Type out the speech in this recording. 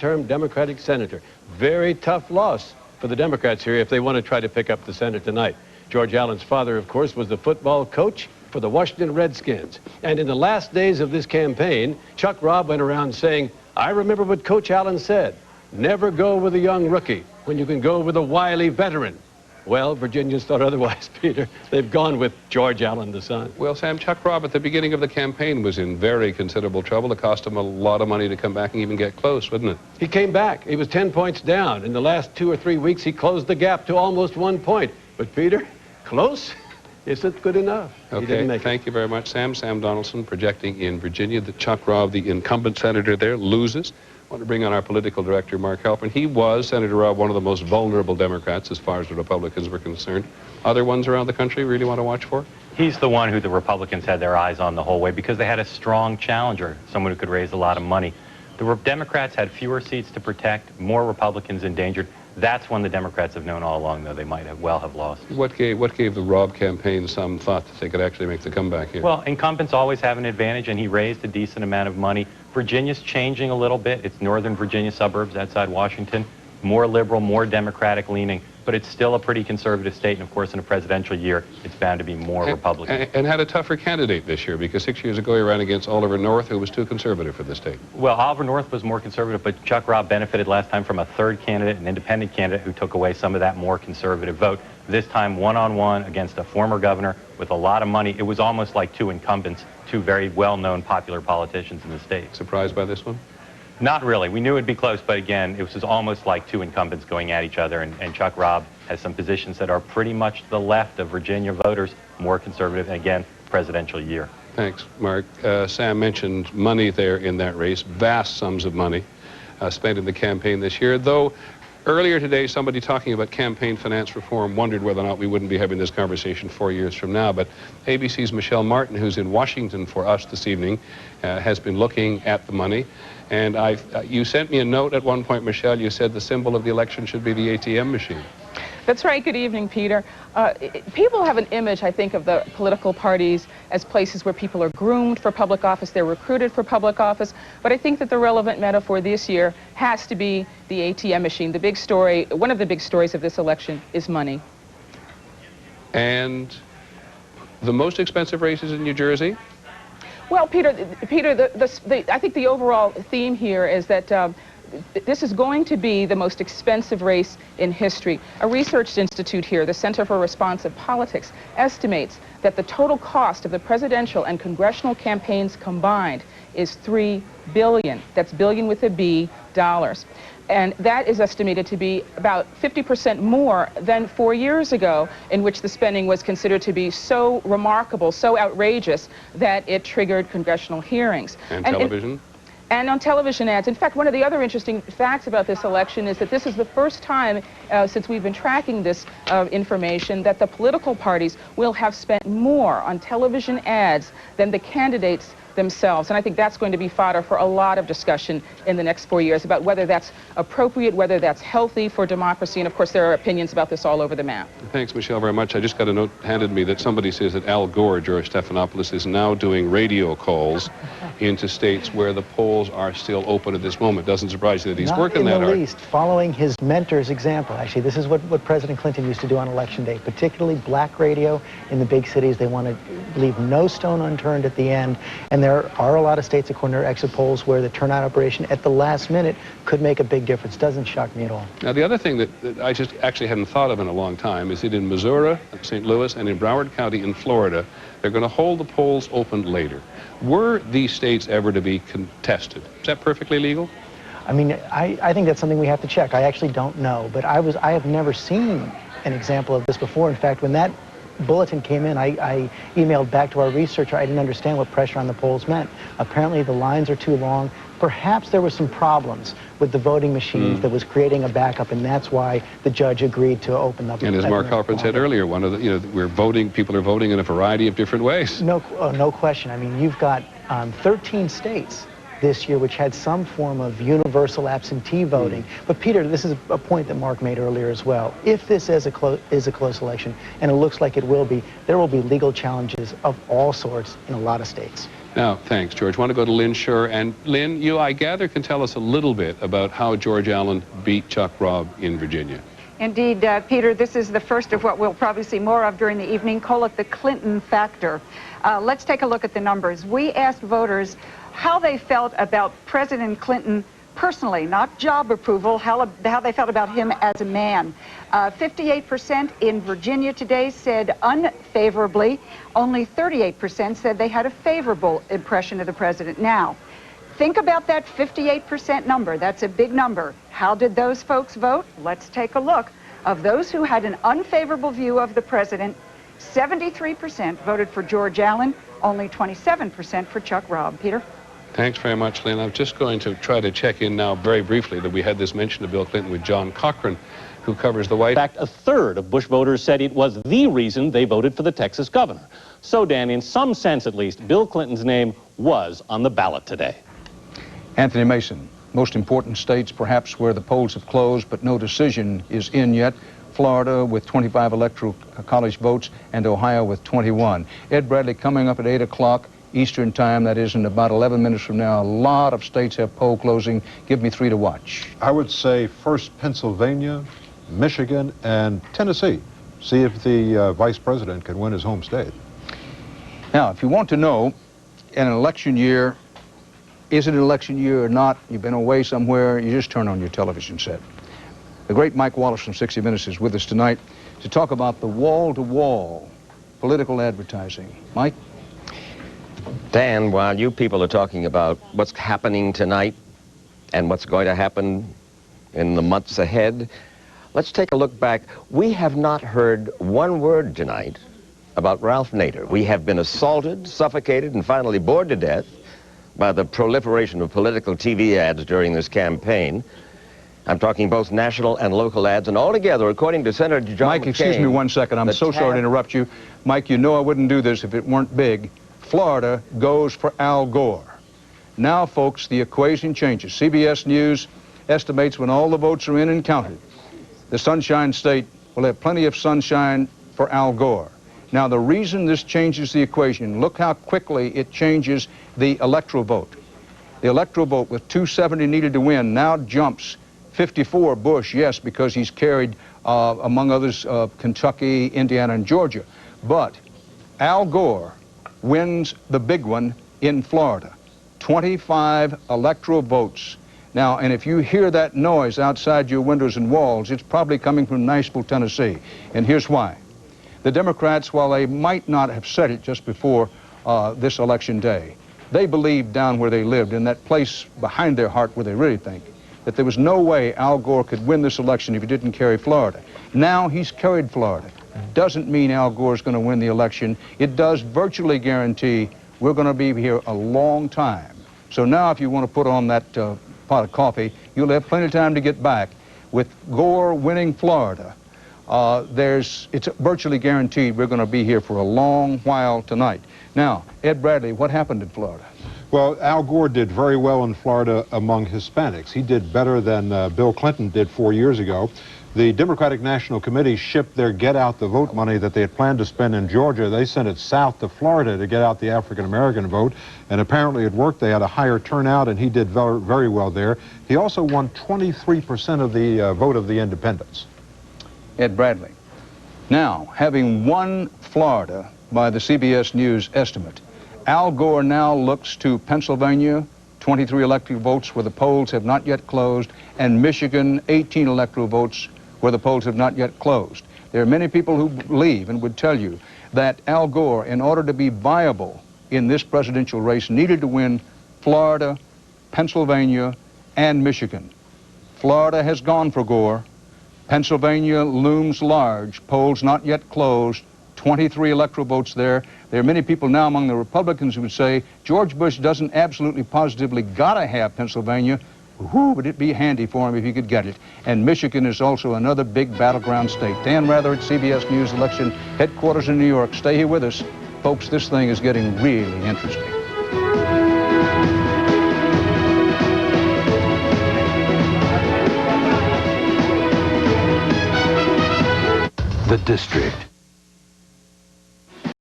term Democratic senator. Very tough loss for the Democrats here if they want to try to pick up the Senate tonight. George Allen's father, of course, was the football coach for the Washington Redskins. And in the last days of this campaign, Chuck Robb went around saying, I remember what Coach Allen said, never go with a young rookie when you can go with a wily veteran. Well, Virginians thought otherwise, Peter. They've gone with George Allen, the son. Well, Sam, Chuck Robb at the beginning of the campaign was in very considerable trouble. It cost him a lot of money to come back and even get close, wouldn't it? He came back. He was 10 points down. In the last 2 or 3 weeks, he closed the gap to almost 1 point. But, Peter, close isn't good enough. Okay, thank you very much, Sam. Sam Donaldson projecting in Virginia that Chuck Robb, the incumbent senator there, loses. I want to bring on our political director, Mark Halperin. He was, Senator Robb, one of the most vulnerable Democrats as far as the Republicans were concerned. Other ones around the country really want to watch for? He's the one who the Republicans had their eyes on the whole way because they had a strong challenger, someone who could raise a lot of money. The Democrats had fewer seats to protect, more Republicans endangered. That's one the Democrats have known all along, though they might have lost. What gave the Robb campaign some thought that they could actually make the comeback here? Well, incumbents always have an advantage, and he raised a decent amount of money. Virginia's changing a little bit. It's northern Virginia suburbs outside Washington. More liberal, more Democratic leaning, but it's still a pretty conservative state, and of course in a presidential year it's bound to be more Republican. And had a tougher candidate this year, because 6 years ago he ran against Oliver North, who was too conservative for the state. Well, Oliver North was more conservative, but Chuck Robb benefited last time from a third candidate, an independent candidate, who took away some of that more conservative vote. This time one-on-one against a former governor with a lot of money. It was almost like two incumbents, two very well-known popular politicians in the state. Surprised by this one? Not really. We knew it'd be close, but again, it was almost like two incumbents going at each other, and Chuck Robb has some positions that are pretty much the left of Virginia voters, more conservative, and again, presidential year. Thanks, Mark. Sam mentioned money there in that race, vast sums of money spent in the campaign this year, though earlier today, somebody talking about campaign finance reform wondered whether or not we wouldn't be having this conversation 4 years from now. But ABC's Michelle Martin, who's in Washington for us this evening, has been looking at the money. And you sent me a note at one point, Michelle. You said the symbol of the election should be the ATM machine. That's right. Good evening, Peter. People have an image, I think, of the political parties as places where people are groomed for public office, they're recruited for public office. But I think that the relevant metaphor this year has to be the ATM machine. The big story, one of the big stories of this election is money. And the most expensive races in New Jersey? Well, Peter, I think the overall theme here is that this is going to be the most expensive race in history. A research institute here, the Center for Responsive Politics, estimates that the total cost of the presidential and congressional campaigns combined is $3 billion. That's billion with a B, dollars. And that is estimated to be about 50% more than 4 years ago, in which the spending was considered to be so remarkable, so outrageous, that it triggered congressional hearings. And television? And on television ads. In fact, one of the other interesting facts about this election is that this is the first time since we've been tracking this information that the political parties will have spent more on television ads than the candidates themselves. And I think that's going to be fodder for a lot of discussion in the next 4 years about whether that's appropriate, whether that's healthy for democracy. And of course, there are opinions about this all over the map. Thanks, Michelle, very much. I just got a note handed me that somebody says that Al Gore, George Stephanopoulos, is now doing radio calls into states where the polls are still open at this moment. Doesn't surprise you that he's working that hard. Not in the least, following his mentor's example. Actually, this is what President Clinton used to do on Election Day, particularly black radio in the big cities. They want to leave no stone unturned at the end. And there are a lot of states, according to exit polls, where the turnout operation at the last minute could make a big difference. Doesn't shock me at all. Now, the other thing that I just actually hadn't thought of in a long time is that in Missouri, St. Louis, and in Broward County in Florida, they're going to hold the polls open later. Were these states ever to be contested? Is that perfectly legal? I mean, I think that's something we have to check. I actually don't know, but I have never seen an example of this before. In fact, when that bulletin came in, I emailed back to our researcher. I didn't understand what pressure on the polls meant. Apparently the lines are too long. Perhaps there were some problems with the voting machines that was creating a backup, and that's why the judge agreed to open up. And as Mark Halperin said earlier, one of the, we're voting, people are voting in a variety of different ways. No question. I mean, you've got 13 states this year which had some form of universal absentee voting. But Peter, this is a point that Mark made earlier as well. If this is a close election, and it looks like it will be, there will be legal challenges of all sorts in a lot of states. Now, thanks, George. I want to go to Lynn Shure. And Lynn, you, I gather, can tell us a little bit about how George Allen beat Chuck Robb in Virginia. Indeed, Peter, this is the first of what we'll probably see more of during the evening. Call it the Clinton factor. Let's take a look at the numbers. We asked voters how they felt about President Clinton personally, not job approval, how they felt about him as a man. 58% in Virginia today said unfavorably. Only 38% said they had a favorable impression of the president. Now, think about that 58% number. That's a big number. How did those folks vote? Let's take a look. Of those who had an unfavorable view of the president, 73% voted for George Allen, only 27% for Chuck Robb. Peter? Thanks very much, Lynn. I'm just going to try to check in now very briefly that we had this mention of Bill Clinton with John Cochran, who covers the White In fact, a third of Bush voters said it was the reason they voted for the Texas governor. So, Dan, in some sense at least, Bill Clinton's name was on the ballot today. Anthony Mason, most important states perhaps where the polls have closed but no decision is in yet. Florida with 25 electoral college votes and Ohio with 21. Ed Bradley coming up at 8 o'clock Eastern time, that is in about 11 minutes from now. A lot of states have poll closing. Give me three to watch. I would say first Pennsylvania, Michigan, and Tennessee. See if the vice president can win his home state. Now, if you want to know, in an election year, is it an election year or not? You've been away somewhere, you just turn on your television set. The great Mike Wallace from 60 Minutes is with us tonight to talk about the wall-to-wall political advertising. Mike? Dan, while you people are talking about what's happening tonight and what's going to happen in the months ahead, let's take a look back. We have not heard one word tonight about Ralph Nader. We have been assaulted, suffocated, and finally bored to death by the proliferation of political TV ads during this campaign. I'm talking both national and local ads, and altogether, according to Senator John Mike, McCain, excuse me one second. I'm so sorry to interrupt you. Mike, you know I wouldn't do this if it weren't big. Florida goes for Al Gore. Now, folks, the equation changes. CBS News estimates when all the votes are in and counted, the Sunshine State will have plenty of sunshine for Al Gore. Now, the reason this changes the equation, look how quickly it changes the electoral vote. The electoral vote with 270 needed to win now jumps 54 Bush, yes, because he's carried, among others, Kentucky, Indiana, and Georgia. But Al Gore wins the big one in Florida. 25 electoral votes. Now, and if you hear that noise outside your windows and walls, it's probably coming from Nashville, Tennessee. And here's why. The Democrats, while they might not have said it just before this election day, they believed down where they lived, in that place behind their heart where they really think, that there was no way Al Gore could win this election if he didn't carry Florida. Now he's carried Florida. Doesn't mean Al Gore's going to win the election. It does virtually guarantee we're going to be here a long time. So now if you want to put on that pot of coffee, you'll have plenty of time to get back. With Gore winning Florida, it's virtually guaranteed we're going to be here for a long while tonight. Now, Ed Bradley, what happened in Florida? Well, Al Gore did very well in Florida among Hispanics. He did better than Bill Clinton did 4 years ago. The Democratic National Committee shipped their get-out-the-vote money that they had planned to spend in Georgia. They sent it south to Florida to get out the African-American vote, and apparently it worked. They had a higher turnout, and he did very, very well there. He also won 23% of the vote of the independents. Ed Bradley. Now, having won Florida by the CBS News estimate, Al Gore now looks to Pennsylvania, 23 electoral votes where the polls have not yet closed, and Michigan, 18 electoral votes where the polls have not yet closed. There are many people who believe and would tell you that Al Gore, in order to be viable in this presidential race, needed to win Florida, Pennsylvania, and Michigan. Florida has gone for Gore. Pennsylvania looms large, polls not yet closed, 23 electoral votes there. There are many people now among the Republicans who would say George Bush doesn't absolutely positively gotta have Pennsylvania. Whoo, would it be handy for him if he could get it? And Michigan is also another big battleground state. Dan Rather at CBS News Election Headquarters in New York. Stay here with us. Folks, this thing is getting really interesting. The District.